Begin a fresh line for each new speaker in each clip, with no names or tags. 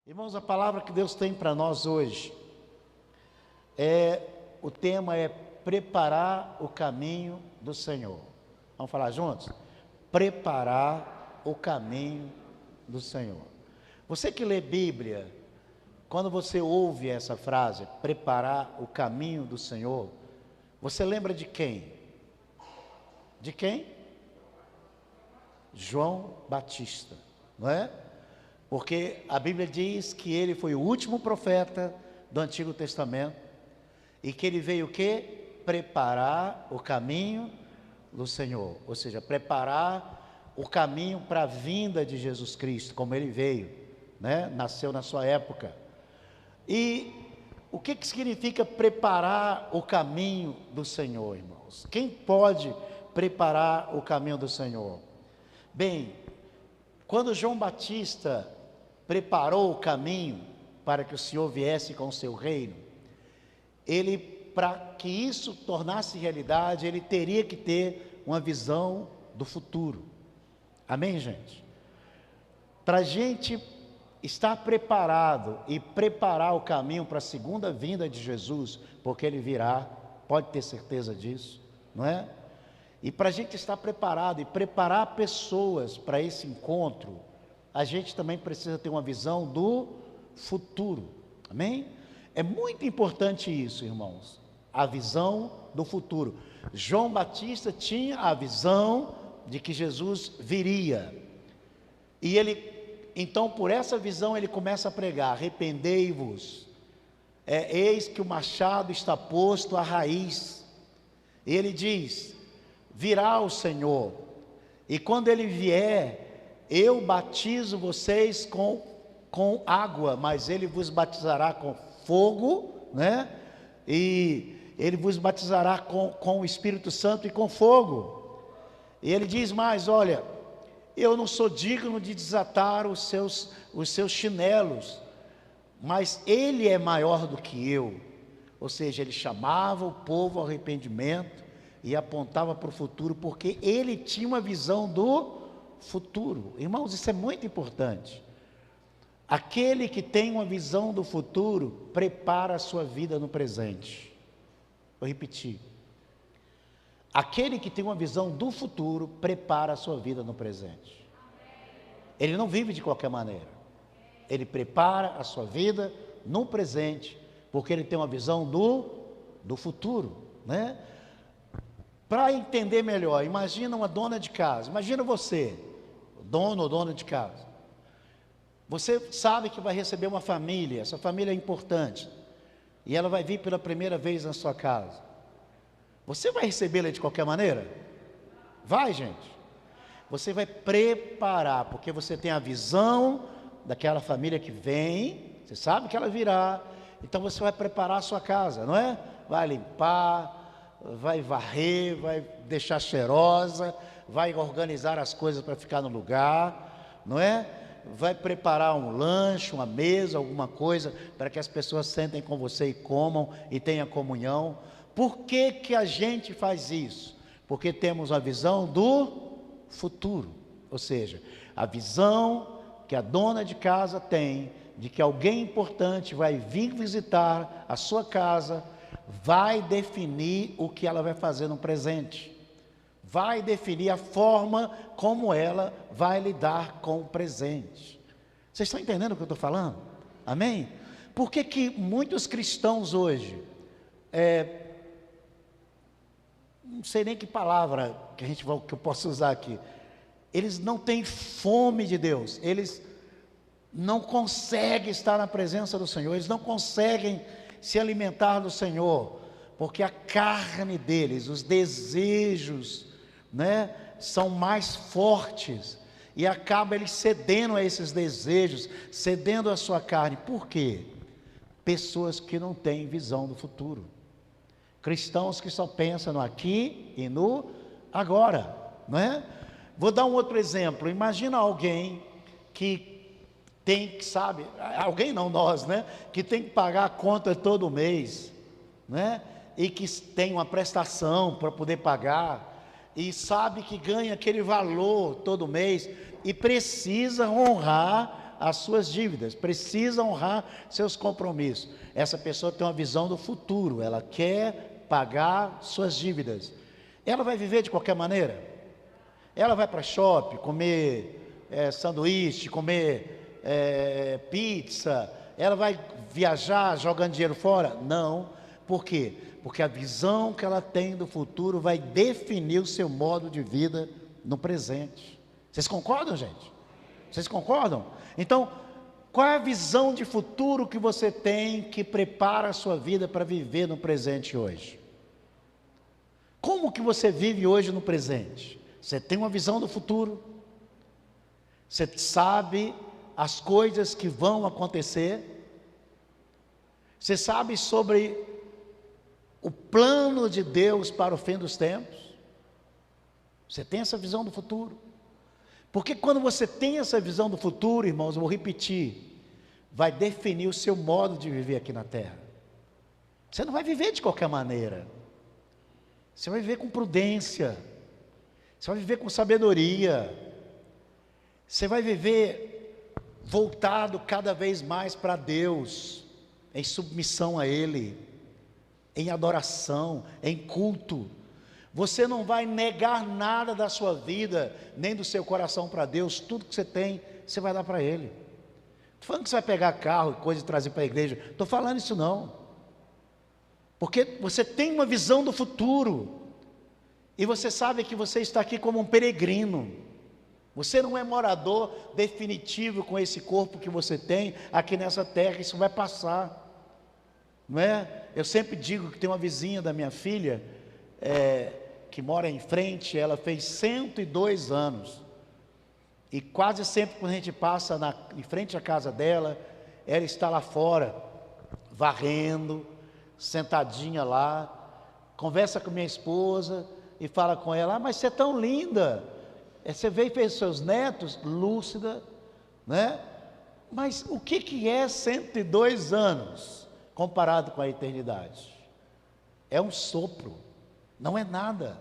Irmãos, a palavra que Deus tem para nós hoje o tema é preparar o caminho do Senhor. Vamos falar juntos? Preparar o caminho do Senhor. Você que lê Bíblia, quando você ouve essa frase, preparar o caminho do Senhor, você lembra de quem? De quem? João Batista, não é? Porque a Bíblia diz que ele foi o último profeta do Antigo Testamento e que ele veio o quê? Preparar o caminho do Senhor, ou seja, preparar o caminho para a vinda de Jesus Cristo, como ele veio, né? Nasceu na sua época. E o que significa preparar o caminho do Senhor, irmãos? Quem pode preparar o caminho do Senhor? Bem, quando João Batista preparou o caminho para que o Senhor viesse com o seu reino, ele, para que isso tornasse realidade, ele teria que ter uma visão do futuro. Amém, gente? Para a gente estar preparado e preparar o caminho para a segunda vinda de Jesus, porque ele virá, pode ter certeza disso, não é? E para a gente estar preparado e preparar pessoas para esse encontro, a gente também precisa ter uma visão do futuro, amém? É muito importante isso, irmãos, a visão do futuro. João Batista tinha a visão de que Jesus viria, e ele, então por essa visão ele começa a pregar: arrependei-vos, eis que o machado está posto à raiz. E ele diz: virá o Senhor, e quando ele vier, eu batizo vocês com água, mas ele vos batizará com fogo, né? E ele vos batizará com o Espírito Santo e com fogo. E ele diz mais: olha, eu não sou digno de desatar os seus chinelos, mas ele é maior do que eu. Ou seja, ele chamava o povo ao arrependimento e apontava para o futuro, porque ele tinha uma visão do futuro. Irmãos, isso é muito importante. Aquele que tem uma visão do futuro prepara a sua vida no presente. Vou repetir: aquele que tem uma visão do futuro prepara a sua vida no presente. Ele não vive de qualquer maneira, ele prepara a sua vida no presente, porque ele tem uma visão do futuro, né? Para entender melhor, imagina uma dona de casa, imagina você, dono ou dona de casa. Você sabe que vai receber uma família, essa família é importante, e ela vai vir pela primeira vez na sua casa. Você vai recebê-la de qualquer maneira? Vai, gente. Você vai preparar, porque você tem a visão daquela família que vem, você sabe que ela virá, então você vai preparar a sua casa, não é? Vai limpar, vai varrer, vai deixar cheirosa, vai organizar as coisas para ficar no lugar, não é? Vai preparar um lanche, uma mesa, alguma coisa, para que as pessoas sentem com você e comam e tenham comunhão. Por que que a gente faz isso? Porque temos a visão do futuro, ou seja, a visão que a dona de casa tem, de que alguém importante vai vir visitar a sua casa, vai definir o que ela vai fazer no presente, vai definir a forma como ela vai lidar com o presente. Vocês estão entendendo o que eu estou falando? Amém? Por que que muitos cristãos hoje, não sei nem que palavra que eu posso usar aqui, eles não têm fome de Deus, eles não conseguem estar na presença do Senhor, eles não conseguem se alimentar do Senhor, porque a carne deles, os desejos, né, são mais fortes, e acaba eles cedendo a esses desejos, cedendo a sua carne. Por quê? Pessoas que não têm visão do futuro, cristãos que só pensam no aqui e no agora, não é? Vou dar um outro exemplo. Imagina alguém que tem que, sabe, alguém não, nós, né, que tem que pagar a conta todo mês, né, e que tem uma prestação para poder pagar, e sabe que ganha aquele valor todo mês, e precisa honrar as suas dívidas, precisa honrar seus compromissos. Essa pessoa tem uma visão do futuro, ela quer pagar suas dívidas. Ela vai viver de qualquer maneira? Ela vai para shopping, comer sanduíche, comer pizza, ela vai viajar jogando dinheiro fora? Não. Por quê? Porque a visão que ela tem do futuro vai definir o seu modo de vida no presente. Vocês concordam, gente? Vocês concordam? Então, qual é a visão de futuro que você tem que prepara a sua vida para viver no presente hoje? Como que você vive hoje no presente? Você tem uma visão do futuro? Você sabe as coisas que vão acontecer? Você sabe sobre o plano de Deus para o fim dos tempos? Você tem essa visão do futuro? Porque quando você tem essa visão do futuro, irmãos, eu vou repetir, vai definir o seu modo de viver aqui na terra. Você não vai viver de qualquer maneira. Você vai viver com prudência. Você vai viver com sabedoria. Você vai viver voltado cada vez mais para Deus, em submissão a Ele, em adoração, em culto. Você não vai negar nada da sua vida, nem do seu coração para Deus. Tudo que você tem, você vai dar para Ele. Estou falando que você vai pegar carro e coisa e trazer para a igreja. Estou falando isso não. Porque você tem uma visão do futuro. E você sabe que você está aqui como um peregrino. Você não é morador definitivo com esse corpo que você tem aqui nessa terra. Isso vai passar. Não é? Eu sempre digo que tem uma vizinha da minha filha, que mora em frente, ela fez 102 anos, e quase sempre quando a gente passa em frente à casa dela, ela está lá fora, varrendo, sentadinha lá, conversa com minha esposa, e fala com ela, mas você é tão linda, você veio e fez seus netos, lúcida, né? Mas o que é 102 anos, comparado com a eternidade? É um sopro, não é nada.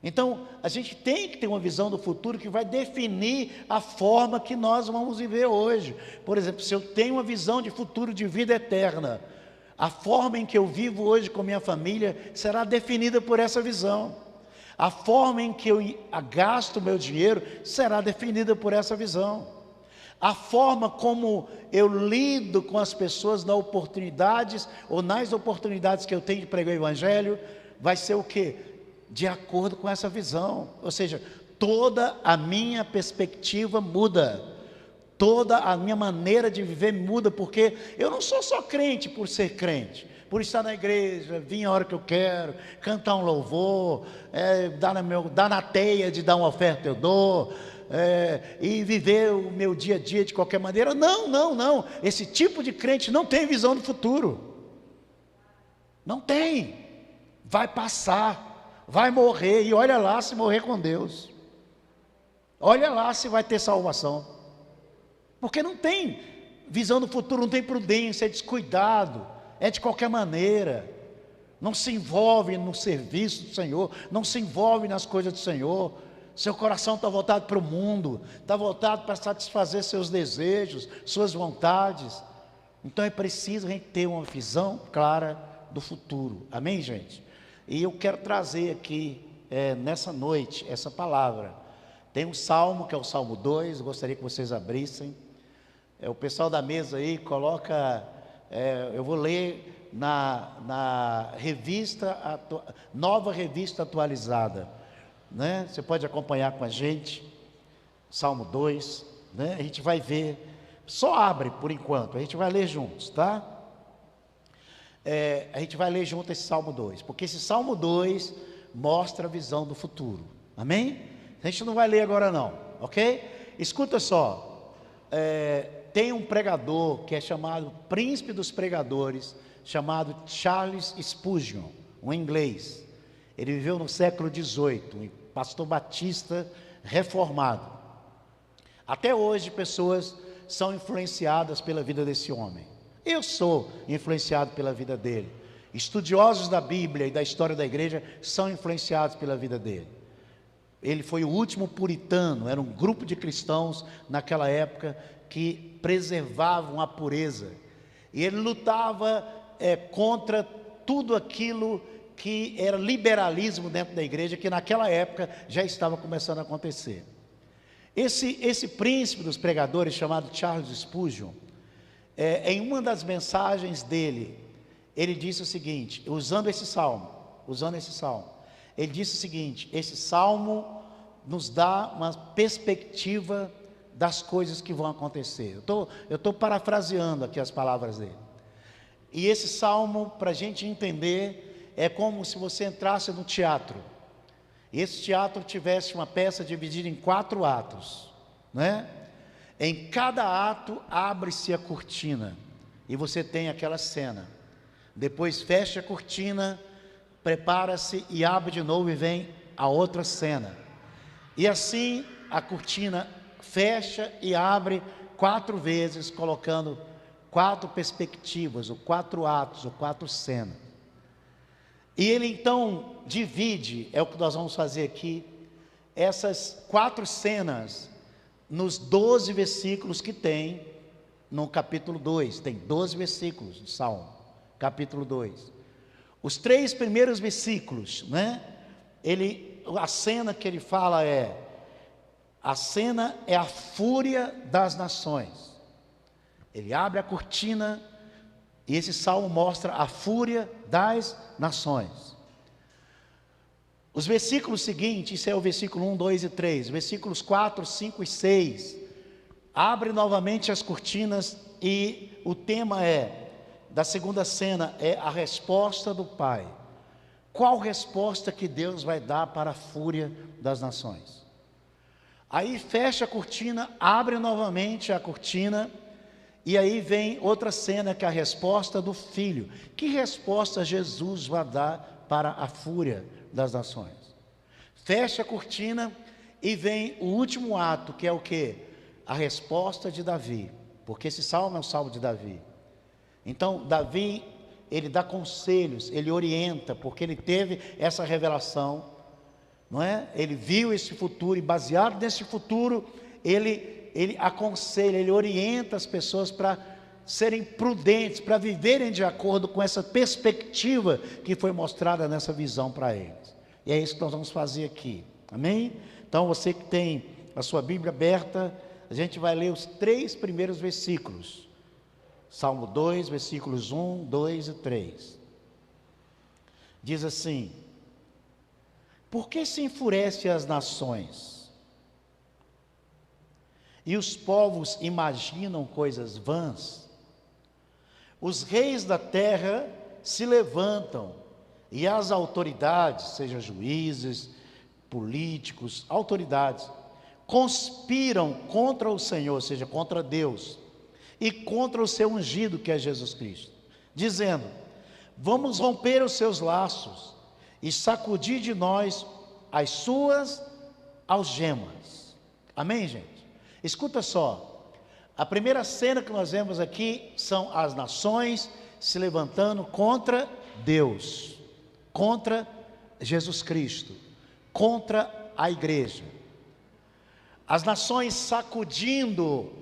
Então, a gente tem que ter uma visão do futuro que vai definir a forma que nós vamos viver hoje. Por exemplo, se eu tenho uma visão de futuro de vida eterna, a forma em que eu vivo hoje com minha família será definida por essa visão. A forma em que eu gasto meu dinheiro será definida por essa visão. A forma como eu lido com as pessoas nas oportunidades que eu tenho de pregar o Evangelho, vai ser o quê? De acordo com essa visão. Ou seja, toda a minha perspectiva muda, toda a minha maneira de viver muda, porque eu não sou só crente por ser crente, por estar na igreja, vir a hora que eu quero, cantar um louvor, dar na teia de dar uma oferta eu dou, e viver o meu dia a dia de qualquer maneira. Não, esse tipo de crente não tem visão do futuro, não tem, vai passar, vai morrer, e olha lá se morrer com Deus, olha lá se vai ter salvação, porque não tem visão do futuro, não tem prudência, é descuidado, é de qualquer maneira, não se envolve no serviço do Senhor, não se envolve nas coisas do Senhor. Seu coração está voltado para o mundo, está voltado para satisfazer seus desejos, suas vontades. Então é preciso a gente ter uma visão clara do futuro, amém, gente? E eu quero trazer aqui, nessa noite, essa palavra. Tem um salmo, que é o Salmo 2, eu gostaria que vocês abrissem. O pessoal da mesa aí, coloca, eu vou ler na revista, nova revista atualizada, né? Você pode acompanhar com a gente, Salmo 2, né? A gente vai ver, só abre por enquanto, a gente vai ler juntos, tá? A gente vai ler junto esse Salmo 2, porque esse Salmo 2 mostra a visão do futuro, amém? A gente não vai ler agora não, ok? Escuta só, tem um pregador que é chamado Príncipe dos Pregadores, chamado Charles Spurgeon, um inglês. Ele viveu no século XVIII, um pastor batista reformado. Até hoje pessoas são influenciadas pela vida desse homem. Eu sou influenciado pela vida dele. Estudiosos da Bíblia e da história da igreja são influenciados pela vida dele. Ele foi o último puritano, era um grupo de cristãos naquela época que preservavam a pureza. E ele lutava contra tudo aquilo que era liberalismo dentro da igreja, que naquela época já estava começando a acontecer. Esse príncipe dos pregadores, chamado Charles Spurgeon, em uma das mensagens dele, ele disse o seguinte, usando esse salmo, ele disse o seguinte: esse salmo nos dá uma perspectiva das coisas que vão acontecer. Eu estou parafraseando aqui as palavras dele. E esse salmo, para a gente entender, é como se você entrasse no teatro, e esse teatro tivesse uma peça dividida em 4 atos, né? Em cada ato abre-se a cortina, e você tem aquela cena. Depois fecha a cortina, prepara-se e abre de novo e vem a outra cena. E assim a cortina fecha e abre 4 vezes, colocando 4 perspectivas, ou 4 atos, ou 4 cenas. E ele então divide, é o que nós vamos fazer aqui, essas 4 cenas nos 12 versículos que tem no capítulo 2. Tem 12 versículos no Salmo, capítulo 2. Os 3 primeiros versículos, né? A cena que ele fala a cena é a fúria das nações. Ele abre a cortina e esse salmo mostra a fúria das nações. Os versículos seguintes, isso é o versículo 1, 2 e 3, versículos 4, 5 e 6, abre novamente as cortinas e o tema da segunda cena é a resposta do Pai. Qual resposta que Deus vai dar para a fúria das nações? Aí fecha a cortina, abre novamente a cortina, e aí vem outra cena que é a resposta do Filho. Que resposta Jesus vai dar para a fúria das nações? Fecha a cortina e vem o último ato, que é o quê? A resposta de Davi, porque esse salmo é um salmo de Davi. Então Davi, ele dá conselhos, ele orienta, porque ele teve essa revelação, não é? Ele viu esse futuro e baseado nesse futuro, ele aconselha, ele orienta as pessoas para serem prudentes, para viverem de acordo com essa perspectiva que foi mostrada nessa visão para eles. E é isso que nós vamos fazer aqui, amém? Então você que tem a sua Bíblia aberta, a gente vai ler os 3 primeiros versículos, Salmo 2, versículos 1, 2 e 3, diz assim: por que se enfurecem as nações? E os povos imaginam coisas vãs? Os reis da terra se levantam, e as autoridades, sejam juízes, políticos, autoridades, conspiram contra o Senhor, ou seja, contra Deus, e contra o seu ungido, que é Jesus Cristo, dizendo: vamos romper os seus laços e sacudir de nós as suas algemas. Amém, gente? Escuta só, a primeira cena que nós vemos aqui são as nações se levantando contra Deus, contra Jesus Cristo, contra a igreja. As nações sacudindo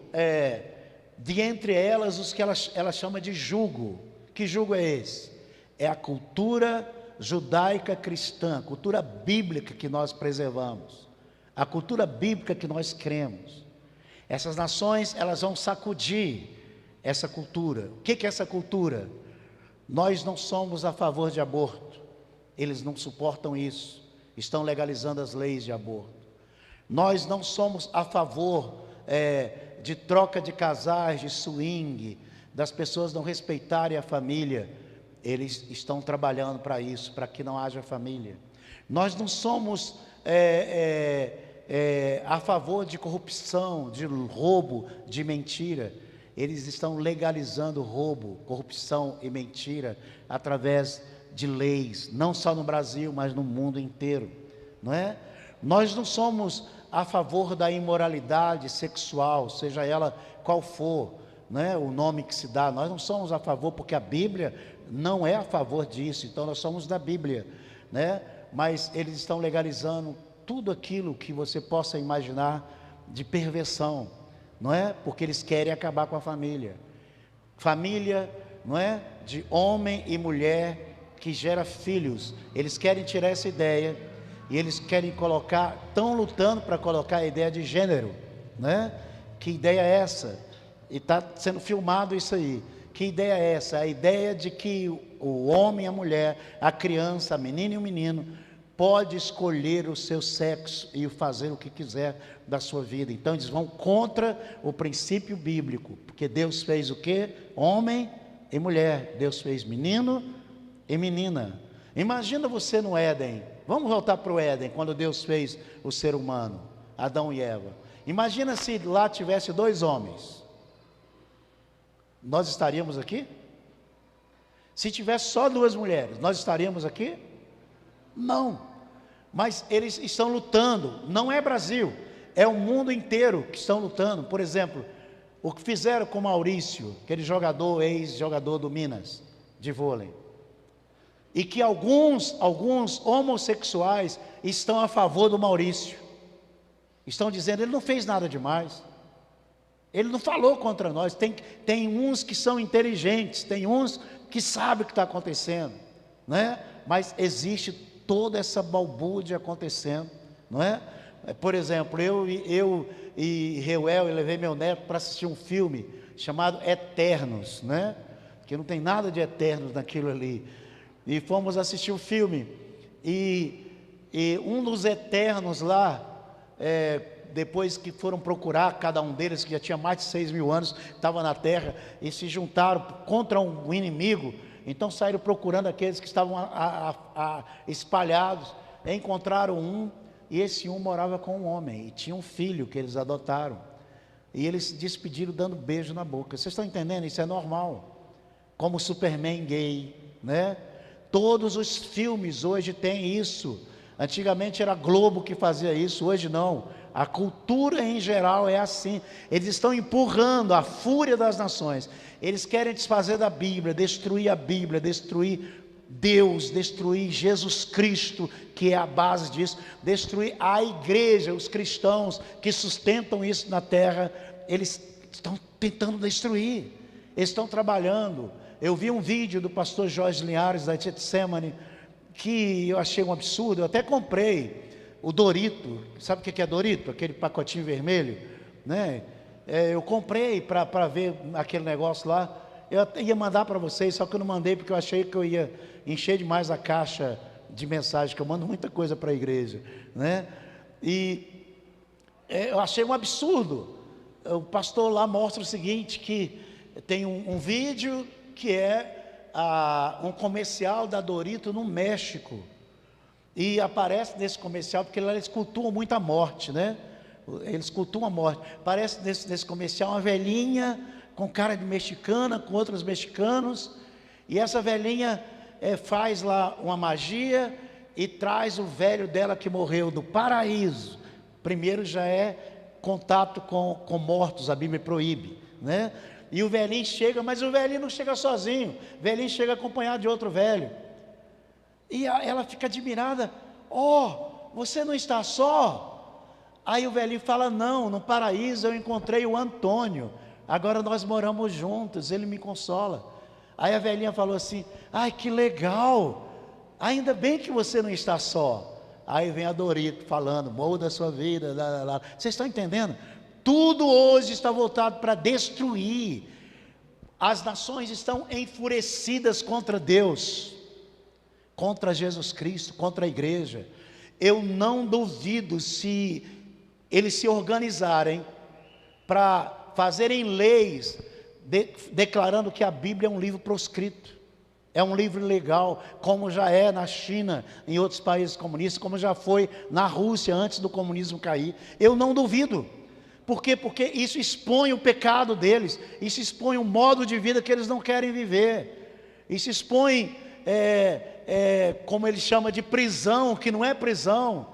de entre elas os que ela chama de jugo. Que jugo é esse? É a cultura judaica cristã, a cultura bíblica que nós preservamos, a cultura bíblica que nós cremos. Essas nações, elas vão sacudir essa cultura. O que é essa cultura? Nós não somos a favor de aborto, eles não suportam isso, estão legalizando as leis de aborto. Nós não somos a favor de troca de casais, de swing, das pessoas não respeitarem a família. Eles estão trabalhando para isso, para que não haja família. Nós não somos a favor de corrupção, de roubo, de mentira. Eles estão legalizando roubo, corrupção e mentira através de leis, não só no Brasil, mas no mundo inteiro, não é? Nós não somos a favor da imoralidade sexual, seja ela qual for, não é? O nome que se dá. Nós não somos a favor, porque a Bíblia não é a favor disso. Então nós somos da Bíblia, né? Mas eles estão legalizando tudo aquilo que você possa imaginar de perversão, não é? Porque eles querem acabar com a família. Família, não é? De homem e mulher que gera filhos. Eles querem tirar essa ideia e eles querem colocar, estão lutando para colocar a ideia de gênero, né? Que ideia é essa? E está sendo filmado isso aí. Que ideia é essa? A ideia de que o homem e a mulher, a criança, a menina e o menino, pode escolher o seu sexo e fazer o que quiser da sua vida. Então eles vão contra o princípio bíblico, porque Deus fez o quê? Homem e mulher. Deus fez menino e menina. Imagina você no Éden. Vamos voltar para o Éden, quando Deus fez o ser humano, Adão e Eva. Imagina se lá tivesse 2 homens. Nós estaríamos aqui? Se tivesse só 2 mulheres, nós estaríamos aqui? Não. Mas eles estão lutando. Não é Brasil, é o mundo inteiro que estão lutando. Por exemplo, o que fizeram com Maurício, aquele jogador, ex-jogador do Minas, de vôlei. E que alguns homossexuais estão a favor do Maurício. Estão dizendo, ele não fez nada demais. Ele não falou contra nós. Tem uns que são inteligentes, tem uns que sabem o que está acontecendo, né? Mas existe toda essa balbúrdia acontecendo, não é? Por exemplo, eu e Reuel, eu levei meu neto para assistir um filme chamado Eternos, né? Que não tem nada de eternos naquilo ali. E fomos assistir o filme, e um dos eternos lá, depois que foram procurar cada um deles, que já tinha mais de 6.000 anos, estava na terra, e se juntaram contra um inimigo, então saíram procurando aqueles que estavam espalhados, encontraram um, e esse um morava com um homem, e tinha um filho que eles adotaram, e eles se despediram dando beijo na boca. Vocês estão entendendo? Isso é normal, como o Superman gay, né? Todos os filmes hoje têm isso. Antigamente era a Globo que fazia isso, hoje não. A cultura em geral é assim. Eles estão empurrando a fúria das nações. Eles querem desfazer da Bíblia, destruir Deus, destruir Jesus Cristo, que é a base disso, destruir a igreja, os cristãos que sustentam isso na terra. Eles estão tentando destruir, eles estão trabalhando. Eu vi um vídeo do pastor Jorge Linhares da Getsemane, que eu achei um absurdo. Eu até comprei o Dorito. Sabe o que é Dorito? Aquele pacotinho vermelho, né? Eu comprei para ver aquele negócio lá. Eu até ia mandar para vocês, só que eu não mandei porque eu achei que eu ia encher demais a caixa de mensagem, que eu mando muita coisa para a igreja, né? E eu achei um absurdo. O pastor lá mostra o seguinte, que tem um vídeo que é um comercial da Dorito no México, e aparece nesse comercial, porque lá eles cultuam muito a morte, né? Eles cultuam a morte. Aparece nesse comercial uma velhinha com cara de mexicana, com outros mexicanos, e essa velhinha faz lá uma magia e traz o velho dela que morreu do paraíso. Primeiro já é contato com mortos, a Bíblia proíbe, né? E o velhinho chega, mas o velhinho não chega sozinho, o velhinho chega acompanhado de outro velho. E ela fica admirada, você não está só? Aí o velhinho fala, não, no paraíso eu encontrei o Antônio, agora nós moramos juntos, ele me consola. Aí a velhinha falou assim, ai que legal, ainda bem que você não está só. Aí vem a Dorito falando, muda a sua vida, Vocês estão entendendo? Tudo hoje está voltado para destruir. As nações estão enfurecidas contra Deus, contra Jesus Cristo, contra a igreja. Eu não duvido se eles se organizarem para fazerem leis declarando que a Bíblia é um livro proscrito, é um livro ilegal, como já é na China, em outros países comunistas, como já foi na Rússia antes do comunismo cair. Eu não duvido. Por quê? Porque isso expõe o pecado deles, isso expõe um modo de vida que eles não querem viver, isso expõe, como ele chama de prisão, que não é prisão,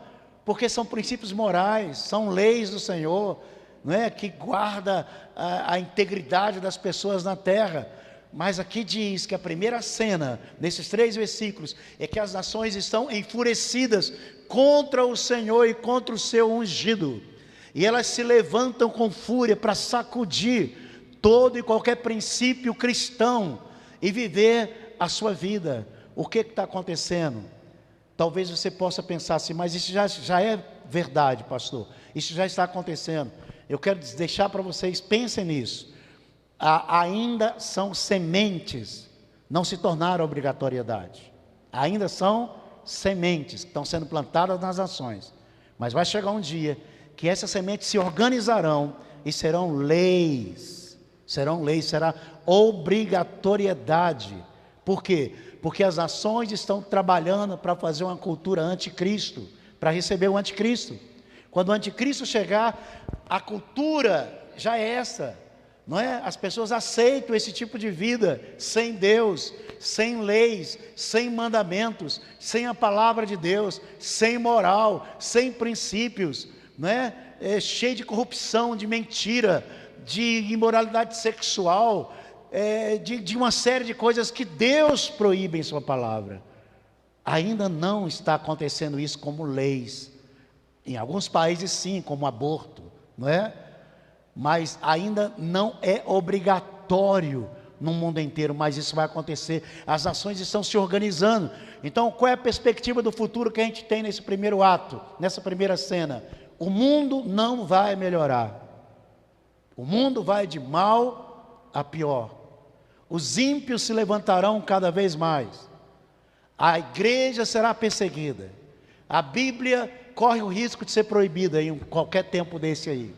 porque são princípios morais, são leis do Senhor, não é? Que guarda a integridade das pessoas na terra. Mas aqui diz que a primeira cena, nesses 3 versículos, é que as nações estão enfurecidas contra o Senhor e contra o seu ungido. e elas se levantam com fúria para sacudir todo e qualquer princípio cristão e viver a sua vida. O que está acontecendo? Talvez você possa pensar assim, mas isso já é verdade, pastor, isso já está acontecendo. Eu quero deixar para vocês, pensem nisso. Ainda são sementes, não se tornaram obrigatoriedade, ainda são sementes que estão sendo plantadas nas nações, mas vai chegar um dia que essas sementes se organizarão e será obrigatoriedade. Por quê? Porque as nações estão trabalhando para fazer uma cultura anticristo, para receber o anticristo. Quando o anticristo chegar, a cultura já é essa, não é? As pessoas aceitam esse tipo de vida, sem Deus, sem leis, sem mandamentos, sem a palavra de Deus, sem moral, sem princípios, não é? Cheio de corrupção, de mentira, de imoralidade sexual, de uma série de coisas que Deus proíbe em sua palavra. Ainda não está acontecendo isso como leis. Em alguns países sim, como aborto, não é? Mas ainda não é obrigatório no mundo inteiro, mas isso vai acontecer. As nações estão se organizando. Então, qual é a perspectiva do futuro que a gente tem nesse primeiro ato, nessa primeira cena? O mundo não vai melhorar. O mundo vai de mal a pior. Os ímpios se levantarão cada vez mais. A igreja será perseguida. A Bíblia corre o risco de ser proibida em qualquer tempo desse aí.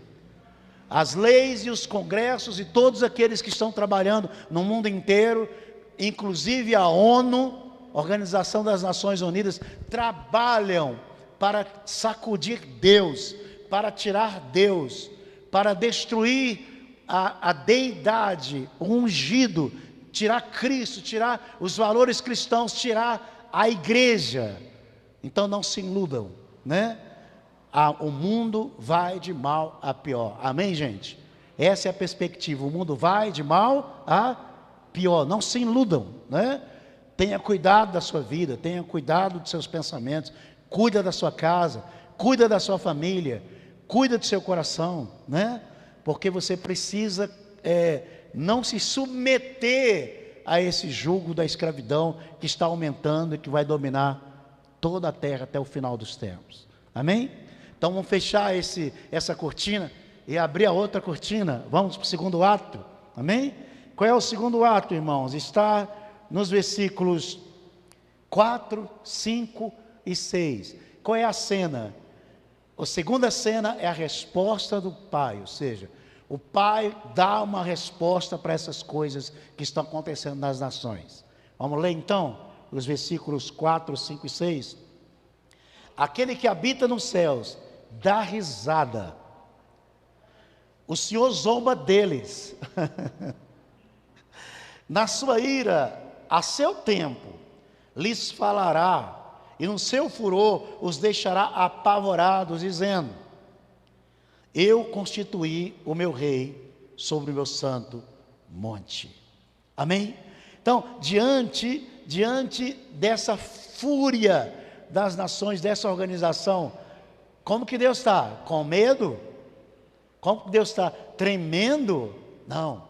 As leis e os congressos e todos aqueles que estão trabalhando no mundo inteiro, inclusive a ONU, Organização das Nações Unidas, trabalham para sacudir Deus, para tirar Deus, para destruir a deidade, o ungido, tirar Cristo, tirar os valores cristãos, tirar a igreja. Então não se iludam, né? O mundo vai de mal a pior. Amém, gente? Essa é a perspectiva. O mundo vai de mal a pior. Não se iludam, né? Tenha cuidado da sua vida, tenha cuidado dos seus pensamentos, cuida da sua casa, cuida da sua família, cuida do seu coração, né? Porque você precisa não se submeter a esse jugo da escravidão que está aumentando e que vai dominar toda a terra até o final dos tempos. Amém? Então vamos fechar essa cortina e abrir a outra cortina. Vamos para o segundo ato. Amém? Qual é o segundo ato, irmãos? Está nos versículos 4, 5 e 6. Qual é a cena? A segunda cena é a resposta do Pai, ou seja, o Pai dá uma resposta para essas coisas que estão acontecendo nas nações. Vamos ler então os versículos 4, 5 e 6. Aquele que habita nos céus dá risada, o Senhor zomba deles. Na sua ira, a seu tempo, lhes falará, e no seu furor os deixará apavorados, dizendo: eu constituí o meu rei sobre o meu santo monte. Amém? Então, diante dessa fúria das nações, dessa organização, como que Deus está? Com medo? Como que Deus está? Tremendo? Não.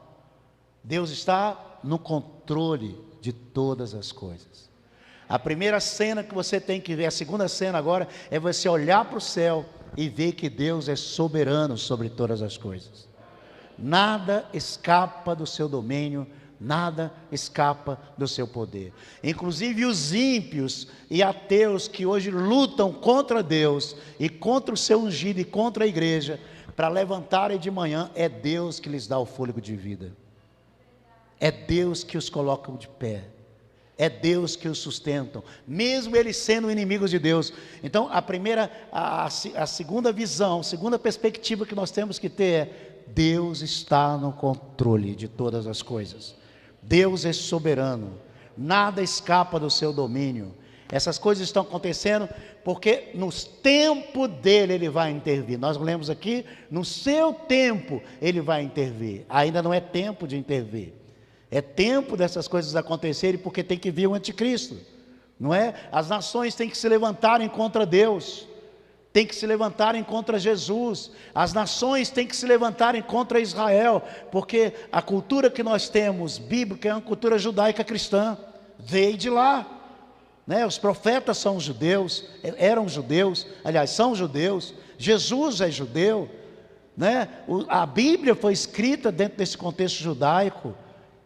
Deus está no controle de todas as coisas. A primeira cena que você tem que ver, a segunda cena agora, é você olhar para o céu e ver que Deus é soberano sobre todas as coisas. Nada escapa do seu domínio, nada escapa do seu poder. Inclusive os ímpios e ateus que hoje lutam contra Deus e contra o seu ungido e contra a igreja, para levantarem de manhã, é Deus que lhes dá o fôlego de vida. É Deus que os coloca de pé. É Deus que os sustentam, mesmo eles sendo inimigos de Deus. Então a segunda visão, a segunda perspectiva que nós temos que ter é: Deus está no controle de todas as coisas. Deus é soberano, nada escapa do seu domínio. Essas coisas estão acontecendo porque no tempo dele ele vai intervir. Nós lemos aqui, no seu tempo ele vai intervir. Ainda não é tempo de intervir. É tempo dessas coisas acontecerem, porque tem que vir o anticristo, não é? As nações têm que se levantarem contra Deus, têm que se levantarem contra Jesus, as nações têm que se levantarem contra Israel, porque a cultura que nós temos, bíblica, é uma cultura judaica cristã, veio de lá, né? Os profetas são judeus, eram judeus, aliás, são judeus, Jesus é judeu, né? A Bíblia foi escrita dentro desse contexto judaico,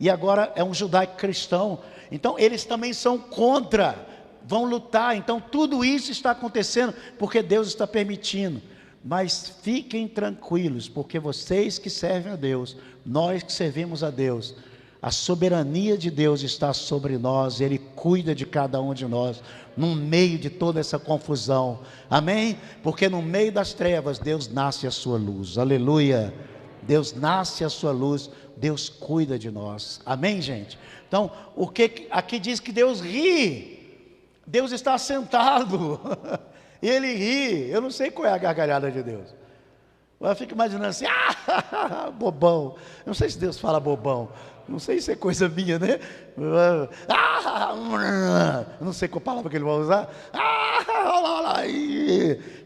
e agora é um judaico cristão, então eles também são contra, vão lutar. Então tudo isso está acontecendo porque Deus está permitindo, mas fiquem tranquilos, porque vocês que servem a Deus, nós que servimos a Deus, a soberania de Deus está sobre nós, Ele cuida de cada um de nós, no meio de toda essa confusão, amém? Porque no meio das trevas, Deus nasce a sua luz, aleluia, Deus nasce a sua luz, Deus cuida de nós, amém, gente? Então, o que aqui diz que Deus ri, Deus está sentado, e Ele ri, eu não sei qual é a gargalhada de Deus, eu fico imaginando assim, bobão, eu não sei se Deus fala bobão, não sei se é coisa minha, né? Não sei qual palavra que ele vai usar.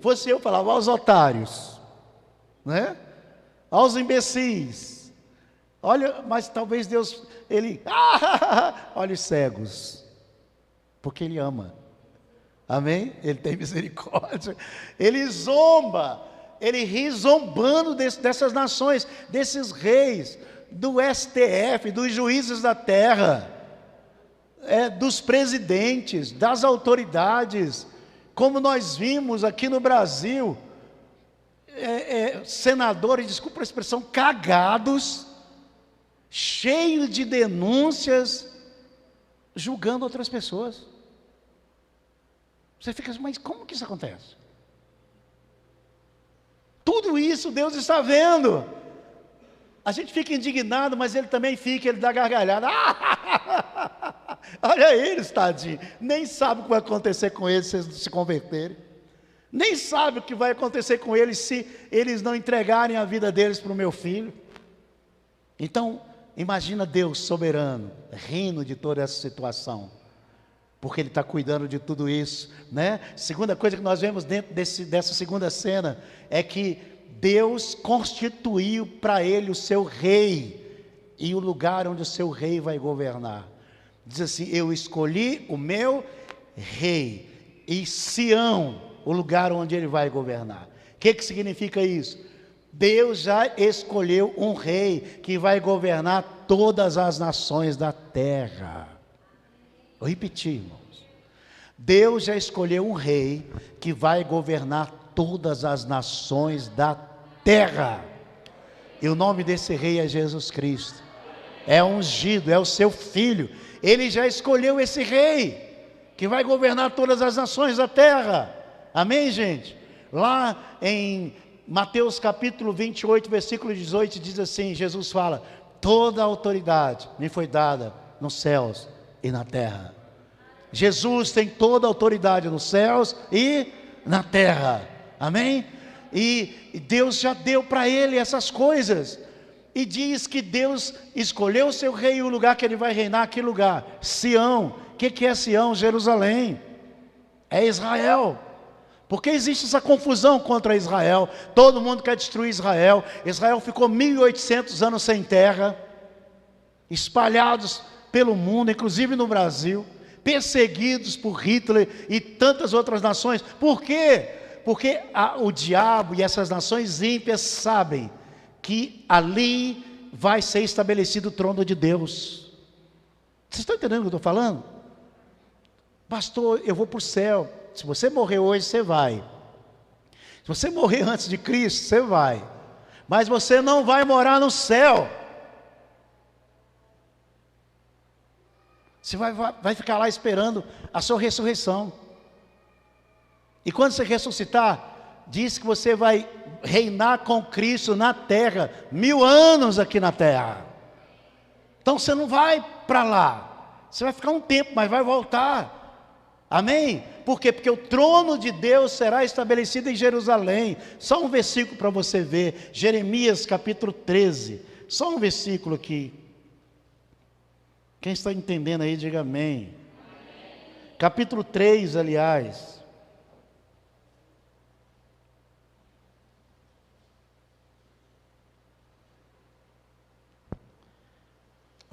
Fosse eu, falava aos otários, né? Aos imbecis. Olha, mas talvez Deus, Ele, olha os cegos, porque Ele ama, amém? Ele tem misericórdia, Ele zomba, Ele ri zombando dessas nações, desses reis, do STF, dos juízes da terra, dos presidentes, das autoridades, como nós vimos aqui no Brasil, senadores, desculpa a expressão, cagados, cheios de denúncias, julgando outras pessoas. Você fica assim, mas como que isso acontece? Tudo isso Deus está vendo. A gente fica indignado, mas Ele também fica, Ele dá gargalhada. Olha eles, tadinho, nem sabe o que vai acontecer com eles se eles se converterem. Nem sabe o que vai acontecer com eles se eles não entregarem a vida deles para o meu filho. Então, imagina Deus soberano, rindo de toda essa situação, porque Ele está cuidando de tudo isso, né? Segunda coisa que nós vemos dentro dessa segunda cena, é que Deus constituiu para Ele o seu rei, e o lugar onde o seu rei vai governar. Diz assim, eu escolhi o meu rei, e Sião, o lugar onde ele vai governar. O que significa isso? Deus já escolheu um rei, que vai governar todas as nações da terra. Vou repetir, irmãos. Deus já escolheu um rei, que vai governar todas as nações da terra, e o nome desse rei é Jesus Cristo, é ungido, é o seu filho, Ele já escolheu esse rei, que vai governar todas as nações da terra, amém, gente? Lá em Mateus capítulo 28, versículo 18, diz assim, Jesus fala, toda a autoridade me foi dada nos céus e na terra. Jesus tem toda a autoridade nos céus e na terra, amém? E Deus já deu para ele essas coisas, e diz que Deus escolheu o seu rei, e o lugar que ele vai reinar, que lugar? Sião. O que é Sião? Jerusalém, é Israel, porque existe essa confusão contra Israel, todo mundo quer destruir Israel. Israel ficou 1800 anos sem terra, espalhados pelo mundo, inclusive no Brasil, perseguidos por Hitler e tantas outras nações. Por quê? Porque o diabo e essas nações ímpias sabem que ali vai ser estabelecido o trono de Deus. Vocês estão entendendo o que eu estou falando? Pastor, eu vou para o céu. Se você morrer hoje, você vai. Se você morrer antes de Cristo, você vai. Mas você não vai morar no céu. Você vai ficar lá esperando a sua ressurreição. E quando você ressuscitar, diz que você vai reinar com Cristo na terra, 1000 anos aqui na terra. Então você não vai para lá, você vai ficar um tempo, mas vai voltar, amém? Por quê? Porque o trono de Deus será estabelecido em Jerusalém. Só um versículo para você ver, Jeremias capítulo 13, só um versículo aqui. Quem está entendendo aí, diga amém. Capítulo 3, aliás.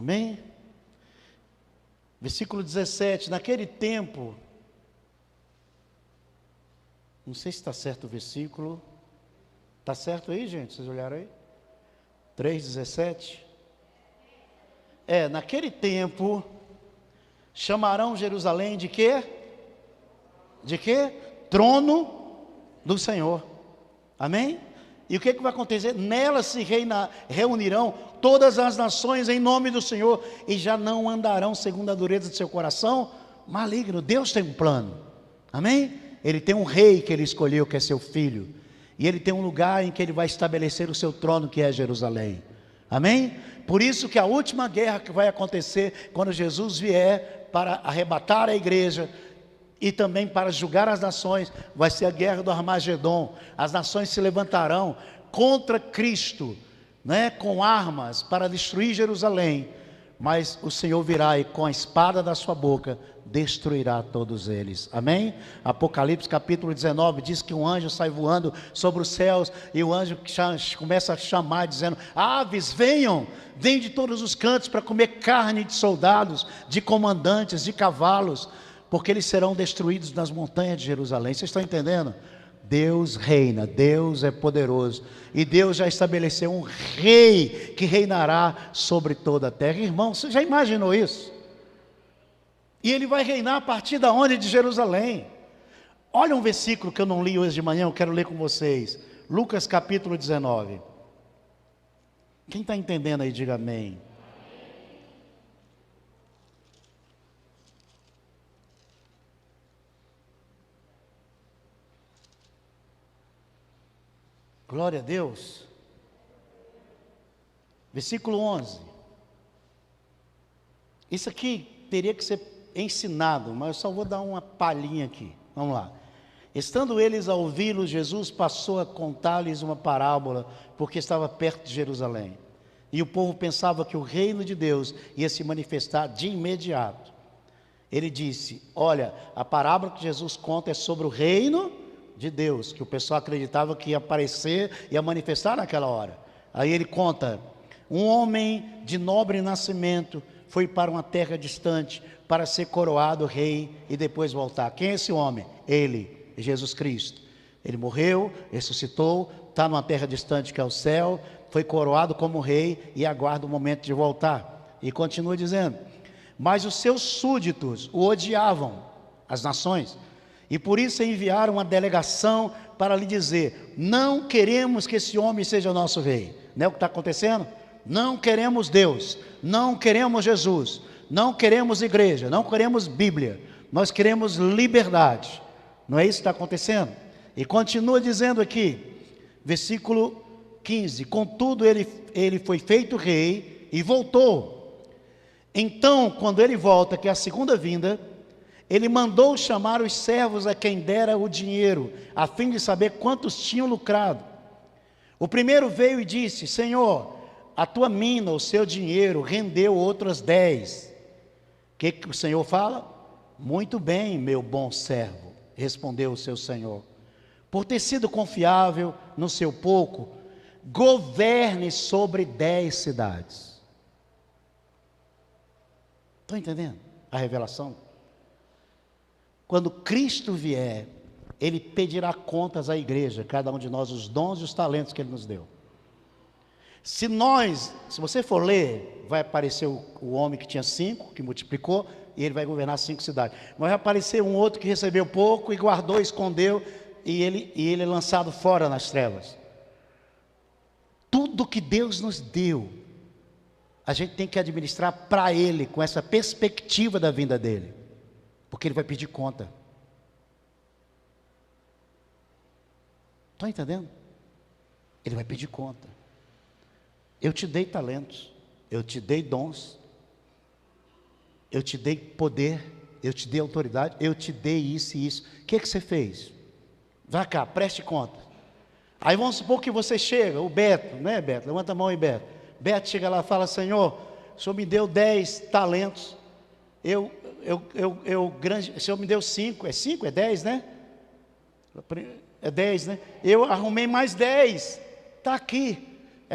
Amém? Versículo 17, naquele tempo, não sei se está certo o versículo, está certo aí, gente? Vocês olharam aí? 3,17. Naquele tempo, chamarão Jerusalém de quê? De quê? Trono do Senhor. Amém? E o que vai acontecer? Nela se reunirão todas as nações em nome do Senhor, e já não andarão segundo a dureza de seu coração maligno. Deus tem um plano. Amém? Ele tem um rei que ele escolheu, que é seu filho. E ele tem um lugar em que ele vai estabelecer o seu trono, que é Jerusalém. Amém? Por isso que a última guerra que vai acontecer quando Jesus vier para arrebatar a igreja e também para julgar as nações, vai ser a guerra do Armagedon. As nações se levantarão contra Cristo, né, com armas para destruir Jerusalém, mas o Senhor virá e com a espada da sua boca destruirá todos eles. Amém? Apocalipse capítulo 19 diz que um anjo sai voando sobre os céus, e o anjo começa a chamar dizendo: aves, venham de todos os cantos para comer carne de soldados, de comandantes, de cavalos, porque eles serão destruídos nas montanhas de Jerusalém. Vocês estão entendendo? Deus reina, Deus é poderoso, e Deus já estabeleceu um rei que reinará sobre toda a terra. Irmão, você já imaginou isso? E ele vai reinar a partir da onde? De Jerusalém. Olha um versículo que eu não li hoje de manhã, eu quero ler com vocês. Lucas capítulo 19. Quem está entendendo aí, diga amém. Glória a Deus. Versículo 11. Isso aqui teria que ser ensinado, mas eu só vou dar uma palhinha aqui. Vamos lá. Estando eles a ouvi-lo, Jesus passou a contar-lhes uma parábola, porque estava perto de Jerusalém. E o povo pensava que o reino de Deus ia se manifestar de imediato. Ele disse: olha, a parábola que Jesus conta é sobre o reino de Deus, que o pessoal acreditava que ia aparecer, ia manifestar naquela hora. Aí ele conta: um homem de nobre nascimento foi para uma terra distante para ser coroado rei e depois voltar. Quem é esse homem? Ele, Jesus Cristo. Ele morreu, ressuscitou, está numa terra distante que é o céu, foi coroado como rei e aguarda o momento de voltar. E continua dizendo: mas os seus súditos o odiavam, as nações, e por isso enviaram uma delegação para lhe dizer: não queremos que esse homem seja nosso rei. Não é o que está acontecendo? Não queremos Deus, não queremos Jesus, não queremos igreja, não queremos Bíblia, nós queremos liberdade. Não é isso que está acontecendo? E continua dizendo aqui, versículo 15: contudo ele foi feito rei e voltou. Então, quando ele volta, que é a segunda vinda, ele mandou chamar os servos a quem dera o dinheiro, a fim de saber quantos tinham lucrado. O primeiro veio e disse: Senhor, a tua mina, o seu dinheiro, rendeu outras 10. O que o Senhor fala? Muito bem, meu bom servo, respondeu o seu Senhor. Por ter sido confiável no seu pouco, governe sobre 10 cidades. Estão entendendo a revelação? Quando Cristo vier, Ele pedirá contas à igreja, cada um de nós, os dons e os talentos que Ele nos deu. Se você for ler, vai aparecer o homem que tinha 5, que multiplicou, e ele vai governar 5 cidades. Mas vai aparecer um outro que recebeu pouco e guardou, escondeu, e ele é lançado fora nas trevas. Tudo que Deus nos deu, a gente tem que administrar para Ele, com essa perspectiva da vinda dEle, porque Ele vai pedir conta. Estão entendendo? Ele vai pedir conta. Eu te dei talentos, eu te dei dons, eu te dei poder, eu te dei autoridade, eu te dei isso e isso. O que você fez? Vá cá, preste conta. Aí vamos supor que você chega, o Beto, não é Beto? Levanta a mão aí, Beto. Beto chega lá e fala: Senhor, o Senhor me deu 10 talentos, o Senhor me deu 5, é 5? É 10, né? É 10, né? Eu arrumei mais 10, está aqui.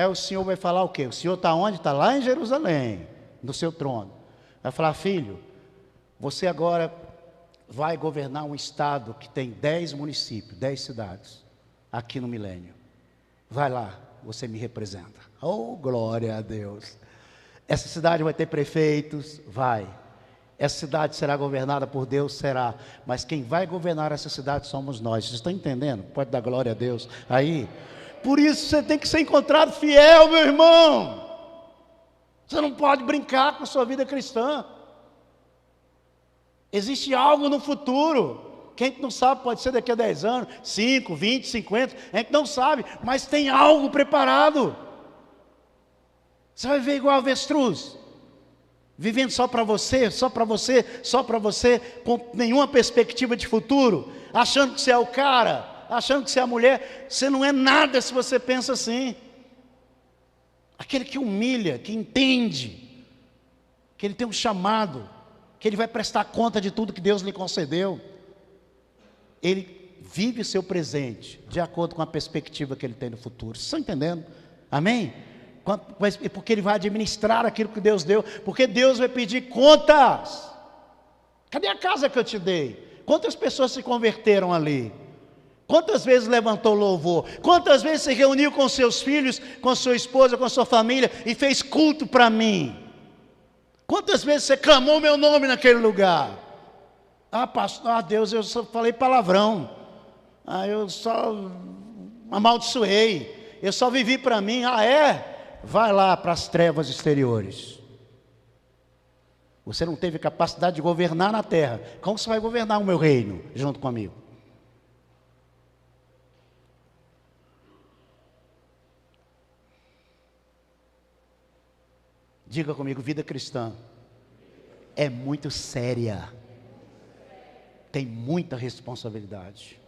O Senhor vai falar o quê? O Senhor está onde? Está lá em Jerusalém. no seu trono. Vai falar: filho, você agora vai governar um estado que tem 10 municípios, 10 cidades, aqui no milênio. Vai lá, você me representa. Oh, glória a Deus. Essa cidade vai ter prefeitos? Vai. Essa cidade será governada por Deus? Será. Mas quem vai governar essa cidade somos nós. Vocês estão entendendo? Pode dar glória a Deus aí. Por isso você tem que ser encontrado fiel, meu irmão. Você não pode brincar com a sua vida cristã. Existe algo no futuro. Quem não sabe, pode ser daqui a 10 anos, 5, 20, 50. A gente não sabe, mas tem algo preparado. Você vai ver igual avestruz, vivendo só para você, só para você, só para você, com nenhuma perspectiva de futuro, achando que você é o cara, achando que você é a mulher. Você não é nada se você pensa assim. Aquele que humilha, que entende, que ele tem um chamado, que ele vai prestar conta de tudo que Deus lhe concedeu, ele vive o seu presente de acordo com a perspectiva que ele tem no futuro. Vocês estão entendendo? Amém? Porque ele vai administrar aquilo que Deus deu, porque Deus vai pedir contas. Cadê a casa que eu te dei? Quantas pessoas se converteram ali? Quantas vezes levantou louvor? Quantas vezes se reuniu com seus filhos, com sua esposa, com sua família e fez culto para mim? Quantas vezes você clamou meu nome naquele lugar? Ah, pastor, Deus, eu só falei palavrão. Eu só amaldiçoei. Eu só vivi para mim. Ah, é? Vai lá para as trevas exteriores. Você não teve capacidade de governar na terra. Como você vai governar o meu reino junto comigo? Diga comigo: vida cristã é muito séria. Tem muita responsabilidade.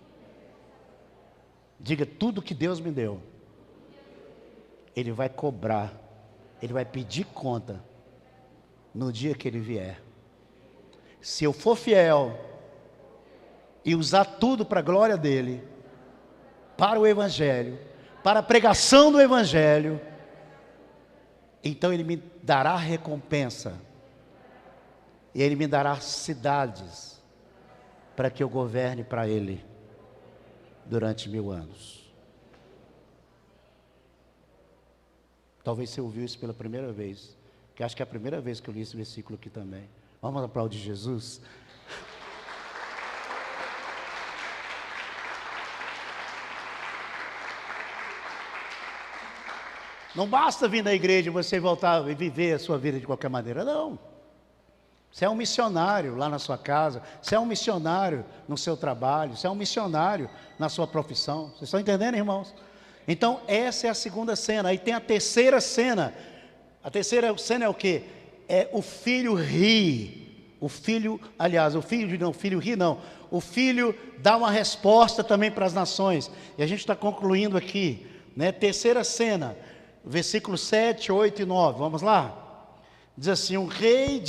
Diga: tudo que Deus me deu, Ele vai cobrar, Ele vai pedir conta no dia que Ele vier. Se eu for fiel e usar tudo para a glória dEle, para o Evangelho, para a pregação do Evangelho, então Ele me dará recompensa, e Ele me dará cidades, para que eu governe para Ele, durante 1000 anos. Talvez você ouviu isso pela primeira vez, que acho que é a primeira vez que eu li esse versículo aqui também. Vamos aplaudir Jesus? Não basta vir na igreja e você voltar e viver a sua vida de qualquer maneira, não. Você é um missionário lá na sua casa, você é um missionário no seu trabalho, você é um missionário na sua profissão. Vocês estão entendendo, irmãos? Então, essa é a segunda cena. Aí tem a terceira cena. A terceira cena é o quê? É o filho ri. O filho ri não. O filho dá uma resposta também para as nações. E a gente está concluindo aqui, né? Terceira cena, versículos 7, 8 e 9. Vamos lá? Diz assim: o rei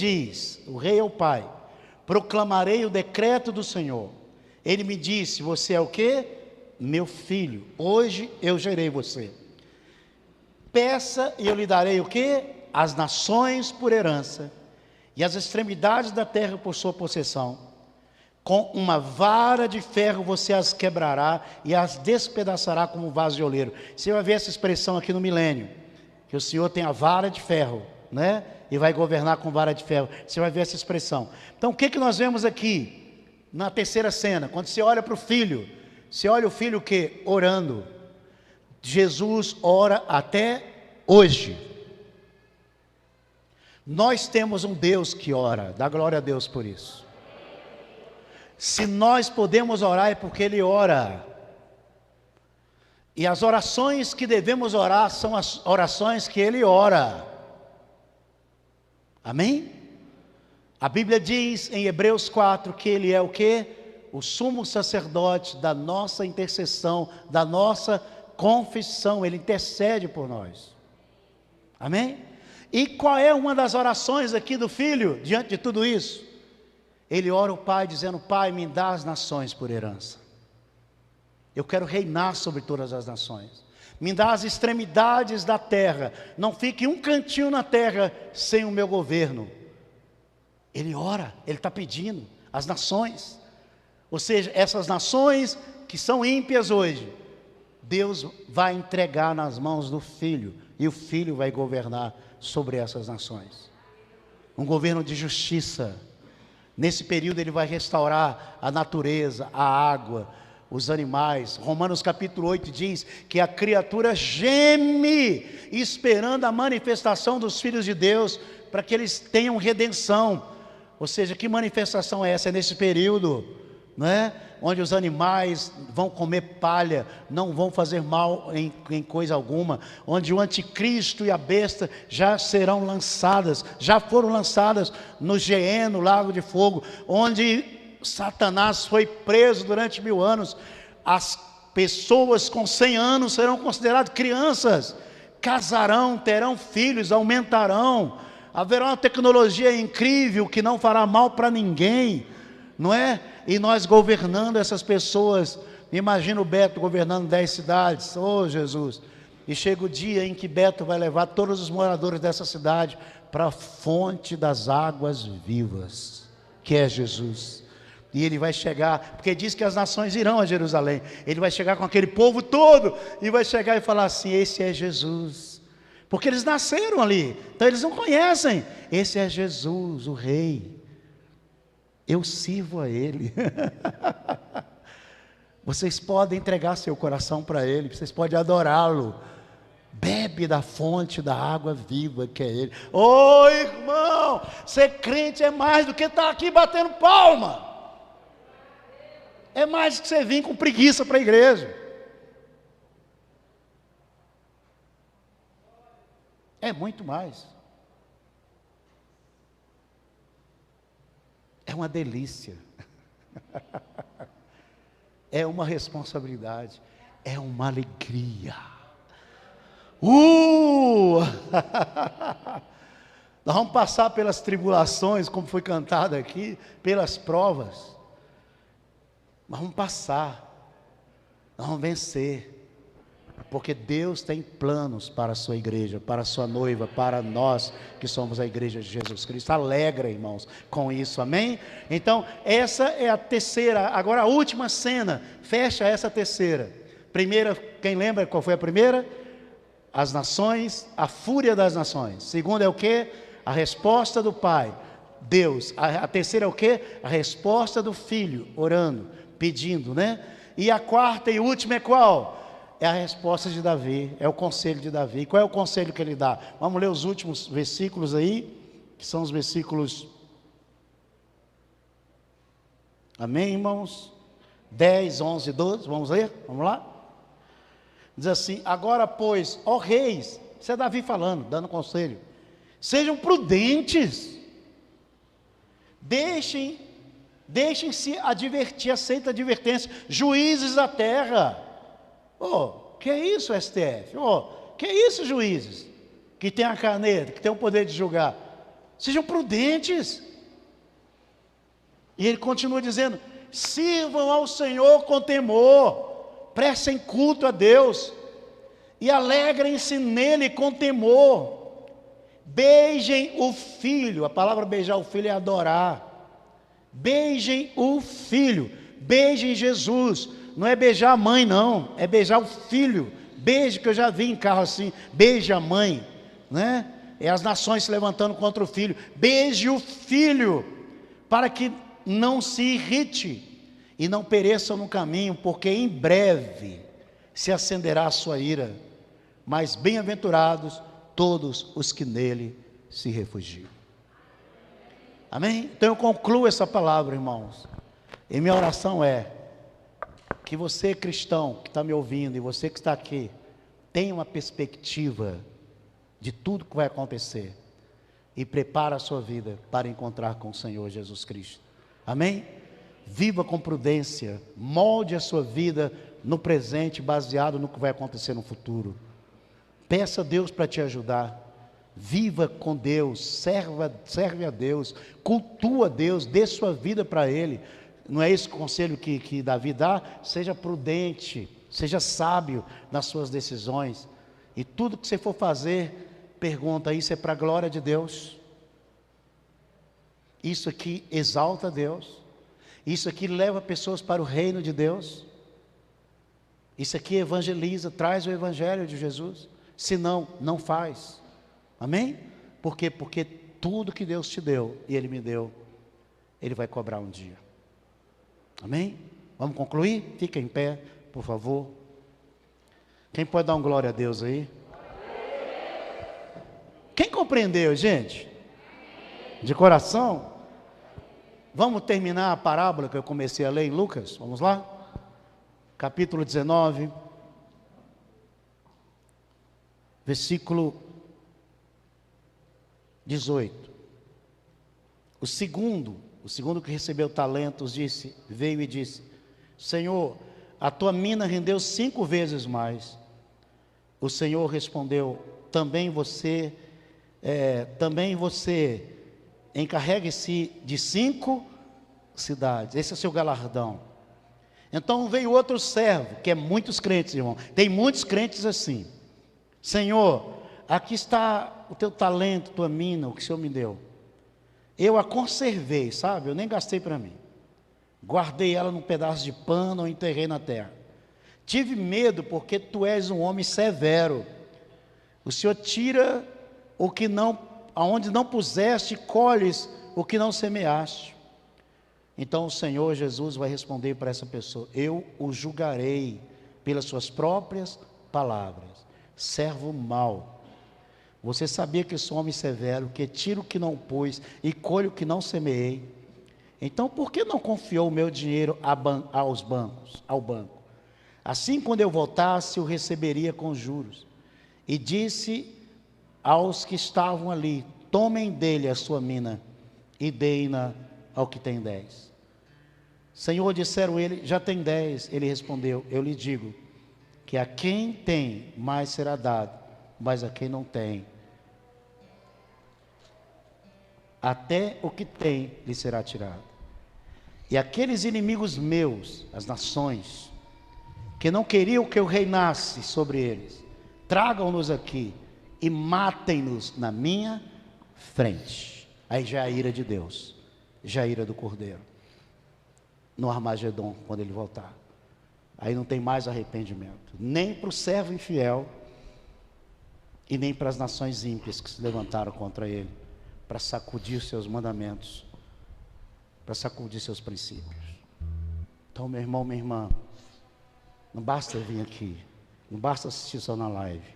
é o pai: proclamarei o decreto do Senhor. Ele me disse: você é o quê? Meu filho, hoje eu gerei você. Peça e eu lhe darei o quê? As nações por herança, e as extremidades da terra por sua possessão. Com uma vara de ferro você as quebrará e as despedaçará como um vaso de oleiro. Você vai ver essa expressão aqui no milênio, que o Senhor tem a vara de ferro, né? E vai governar com vara de ferro. Você vai ver essa expressão. Então, o que nós vemos aqui na terceira cena? Quando você olha para o filho, você olha o filho o quê? Orando. Jesus ora até hoje. Nós temos um Deus que ora. Dá glória a Deus por isso. Se nós podemos orar é porque Ele ora. E as orações que devemos orar são as orações que Ele ora. Amém? A Bíblia diz em Hebreus 4 que Ele é o quê? O sumo sacerdote da nossa intercessão, da nossa confissão. Ele intercede por nós. Amém? E qual é uma das orações aqui do filho, diante de tudo isso? Ele ora ao Pai dizendo: Pai, me dá as nações por herança. Eu quero reinar sobre todas as nações. Me dá as extremidades da terra. Não fique um cantinho na terra sem o meu governo. Ele ora, ele está pedindo as nações. Ou seja, essas nações que são ímpias hoje, Deus vai entregar nas mãos do Filho. E o Filho vai governar sobre essas nações. Um governo de justiça. Nesse período ele vai restaurar a natureza, a água, os animais. Romanos capítulo 8 diz que a criatura geme, esperando a manifestação dos filhos de Deus, para que eles tenham redenção. Ou seja, que manifestação é essa? É nesse período, não é? Onde os animais vão comer palha, não vão fazer mal em coisa alguma, onde o anticristo e a besta já serão lançadas, já foram lançadas no Geeno, no lago de fogo, onde Satanás foi preso durante 1000 anos. As pessoas com 100 anos serão consideradas crianças, casarão, terão filhos, aumentarão, haverá uma tecnologia incrível que não fará mal para ninguém, não é? E nós governando essas pessoas. Imagina o Beto governando 10 cidades, oh Jesus, e chega o dia em que Beto vai levar todos os moradores dessa cidade para a fonte das águas vivas, que é Jesus. E ele vai chegar, porque diz que as nações irão a Jerusalém, ele vai chegar com aquele povo todo, e vai chegar e falar assim: esse é Jesus, porque eles nasceram ali, então eles não conhecem, esse é Jesus, o Rei, eu sirvo a Ele. Vocês podem entregar seu coração para Ele, vocês podem adorá-lo, bebe da fonte da água viva que é Ele. Ô irmão, ser crente é mais do que estar aqui batendo palma, é mais do que você vir com preguiça para a igreja, é muito mais, é uma delícia, é uma responsabilidade, é uma alegria. Nós vamos passar pelas tribulações, como foi cantado aqui, pelas provas, nós vamos passar, nós vamos vencer, porque Deus tem planos para a sua igreja, para a sua noiva, para nós que somos a igreja de Jesus Cristo. Alegra, irmãos, com isso, amém? Então, essa é a terceira, agora a última cena, fecha essa terceira. Primeira, quem lembra qual foi a primeira? As nações, a fúria das nações. Segunda é o quê? A resposta do Pai, Deus. A terceira é o quê? A resposta do Filho, orando, pedindo, né? E a quarta e última é qual? É a resposta de Davi, é o conselho de Davi. Qual é o conselho que ele dá? Vamos ler os últimos versículos aí, que são os versículos, amém, irmãos? 10, 11, 12, vamos ler? Vamos lá? Diz assim: agora pois, ó reis, isso é Davi falando, dando conselho, sejam prudentes, deixem-se advertir, aceita a advertência, juízes da terra. Que é isso, STF? Que é isso, juízes? Que tem a caneta, que tem o poder de julgar. Sejam prudentes. E ele continua dizendo: sirvam ao Senhor com temor, prestem culto a Deus, e alegrem-se nele com temor. Beijem o Filho. A palavra beijar o Filho é adorar. Beijem o Filho, beijem Jesus. Não é beijar a mãe, não, é beijar o Filho. Beijo, que eu já vi em carro assim, beija a mãe, né? É as nações se levantando contra o Filho. Beije o Filho, para que não se irrite e não pereçam no caminho, porque em breve se acenderá a sua ira. Mas bem-aventurados todos os que nele se refugiam. Amém? Então eu concluo essa palavra, irmãos, e minha oração é que você, cristão, que está me ouvindo, e você que está aqui, tenha uma perspectiva de tudo que vai acontecer, e prepare a sua vida para encontrar com o Senhor Jesus Cristo, amém? Viva com prudência, molde a sua vida no presente, baseado no que vai acontecer no futuro. Peça a Deus para te ajudar, viva com Deus, serve a Deus, cultua a Deus, dê sua vida para Ele. Não é esse o conselho que Davi dá? Seja prudente, Seja sábio nas suas decisões. E tudo que você for fazer, pergunta: isso é para a glória de Deus? Isso aqui exalta a Deus? Isso aqui leva pessoas para o reino de Deus? Isso aqui evangeliza, traz o evangelho de Jesus? Se não, não faz. Amém? Por quê? Porque tudo que Deus te deu e Ele me deu, Ele vai cobrar um dia. Amém? Vamos concluir? Fica em pé, por favor. Quem pode dar um glória a Deus aí? Quem compreendeu, gente? De coração? Vamos terminar a parábola que eu comecei a ler em Lucas? Vamos lá? Capítulo 19, versículo 18. O segundo que recebeu talentos, veio e disse: Senhor, a tua mina rendeu 5 vezes mais. O Senhor respondeu: também você encarregue-se de 5 cidades. Esse é o seu galardão. Então veio outro servo, que é muitos crentes, irmão. Tem muitos crentes assim: Senhor, aqui está o teu talento, tua mina, o que o Senhor me deu. Eu a conservei, sabe? Eu nem gastei para mim. Guardei ela num pedaço de pano ou enterrei na terra. Tive medo porque tu és um homem severo. O Senhor tira o que não, aonde não puseste, colhes o que não semeaste. Então o Senhor Jesus vai responder para essa pessoa: eu o julgarei pelas suas próprias palavras. Servo mau. Você sabia que sou homem severo, que tiro o que não pus e colho o que não semeei? Então por que não confiou o meu dinheiro ao banco? Assim, quando eu voltasse, o receberia com juros. E disse aos que estavam ali: tomem dele a sua mina e deem-na ao que tem 10. Senhor, disseram ele, já tem 10. Ele respondeu: eu lhe digo que a quem tem mais será dado, mas a quem não tem, até o que tem lhe será tirado. E aqueles inimigos meus, as nações, que não queriam que eu reinasse sobre eles, tragam-nos aqui e matem-nos na minha frente. Aí já é a ira de Deus, já é a ira do Cordeiro, no Armagedon, quando ele voltar. Aí não tem mais arrependimento, nem para o servo infiel, e nem para as nações ímpias que se levantaram contra ele, para sacudir seus mandamentos, para sacudir seus princípios. Então, meu irmão, minha irmã, não basta vir aqui, não basta assistir só na live,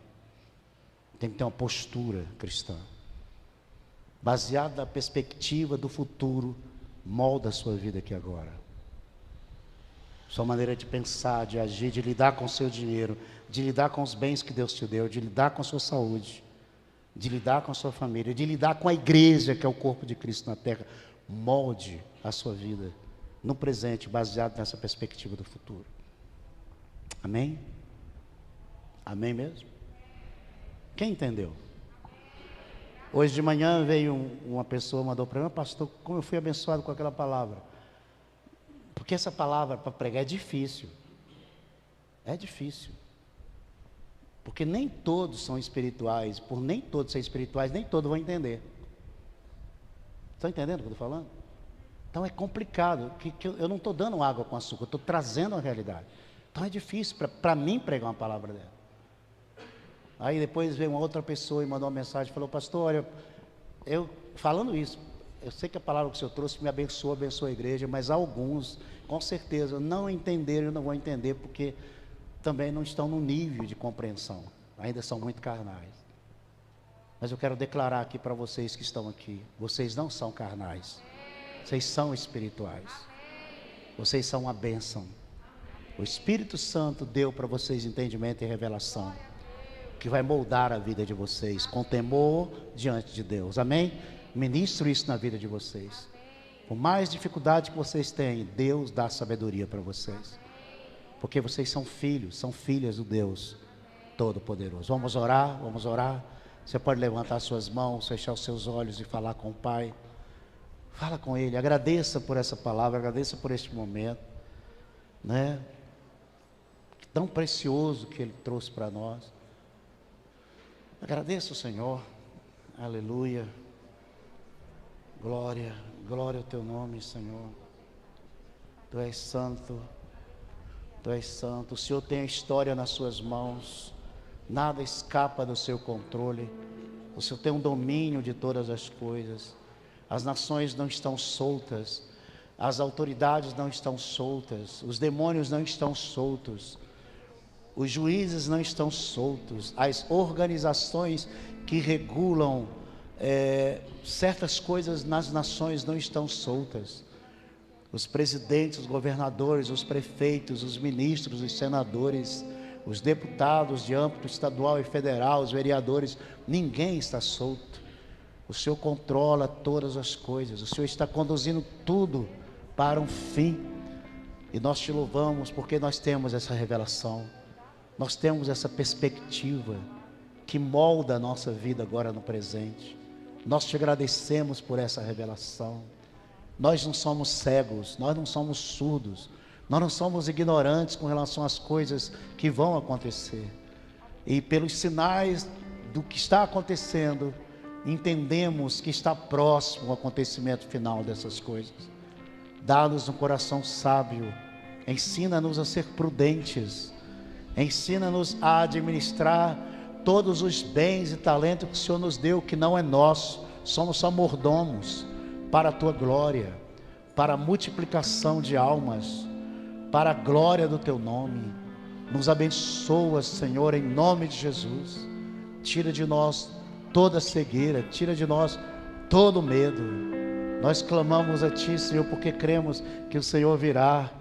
tem que ter uma postura cristã, baseada na perspectiva do futuro. Molda a sua vida aqui agora, sua maneira de pensar, de agir, de lidar com o seu dinheiro, de lidar com os bens que Deus te deu, de lidar com a sua saúde, de lidar com a sua família, de lidar com a igreja, que é o corpo de Cristo na terra. Molde a sua vida no presente, baseado nessa perspectiva do futuro. Amém? Amém mesmo? Quem entendeu? Hoje de manhã veio uma pessoa, mandou para mim: pastor, como eu fui abençoado com aquela palavra. Porque essa palavra para pregar é difícil. É difícil. Porque nem todos são espirituais. Por nem todos serem espirituais, nem todos vão entender. Estão entendendo o que eu estou falando? Então é complicado. Eu não estou dando água com açúcar, eu estou trazendo a realidade. Então é difícil para mim pregar uma palavra dela. Aí depois veio uma outra pessoa e mandou uma mensagem, falou: pastor, olha, eu falando isso, eu sei que a palavra que o senhor trouxe me abençoa a igreja, mas alguns, com certeza, não entenderam e não vão entender, porque também não estão no nível de compreensão, ainda são muito carnais. Mas eu quero declarar aqui para vocês que estão aqui: vocês não são carnais, vocês são espirituais, vocês são uma bênção. O Espírito Santo deu para vocês entendimento e revelação, que vai moldar a vida de vocês com temor diante de Deus. Amém? Ministro isso na vida de vocês. Por mais dificuldade que vocês têm, Deus dá sabedoria para vocês, porque vocês são filhos, são filhas do Deus Todo-Poderoso. Vamos orar, vamos orar. Você pode levantar suas mãos, fechar os seus olhos e falar com o Pai. Fala com Ele, agradeça por essa palavra, agradeça por este momento, né? tão precioso que Ele trouxe para nós. Agradeço o Senhor, aleluia, glória, glória ao Teu nome, Senhor. Tu és santo, Tu és santo, o Senhor tem a história nas suas mãos, nada escapa do seu controle, o Senhor tem um domínio de todas as coisas, as nações não estão soltas, as autoridades não estão soltas, os demônios não estão soltos, os juízes não estão soltos, as organizações que regulam certas coisas nas nações não estão soltas, os presidentes, os governadores, os prefeitos, os ministros, os senadores, os deputados de âmbito estadual e federal, os vereadores, ninguém está solto. O Senhor controla todas as coisas, o Senhor está conduzindo tudo para um fim, e nós te louvamos porque nós temos essa revelação, nós temos essa perspectiva que molda a nossa vida agora no presente. Nós te agradecemos por essa revelação. Nós não somos cegos, nós não somos surdos, nós não somos ignorantes com relação às coisas que vão acontecer, e pelos sinais do que está acontecendo, entendemos que está próximo o acontecimento final dessas coisas. Dá-nos um coração sábio, ensina-nos a ser prudentes, ensina-nos a administrar todos os bens e talentos que o Senhor nos deu, que não é nosso, somos só mordomos, para a Tua glória, para a multiplicação de almas, para a glória do Teu nome. Nos abençoa, Senhor, em nome de Jesus. Tira de nós toda cegueira, tira de nós todo medo. Nós clamamos a Ti, Senhor, porque cremos que o Senhor virá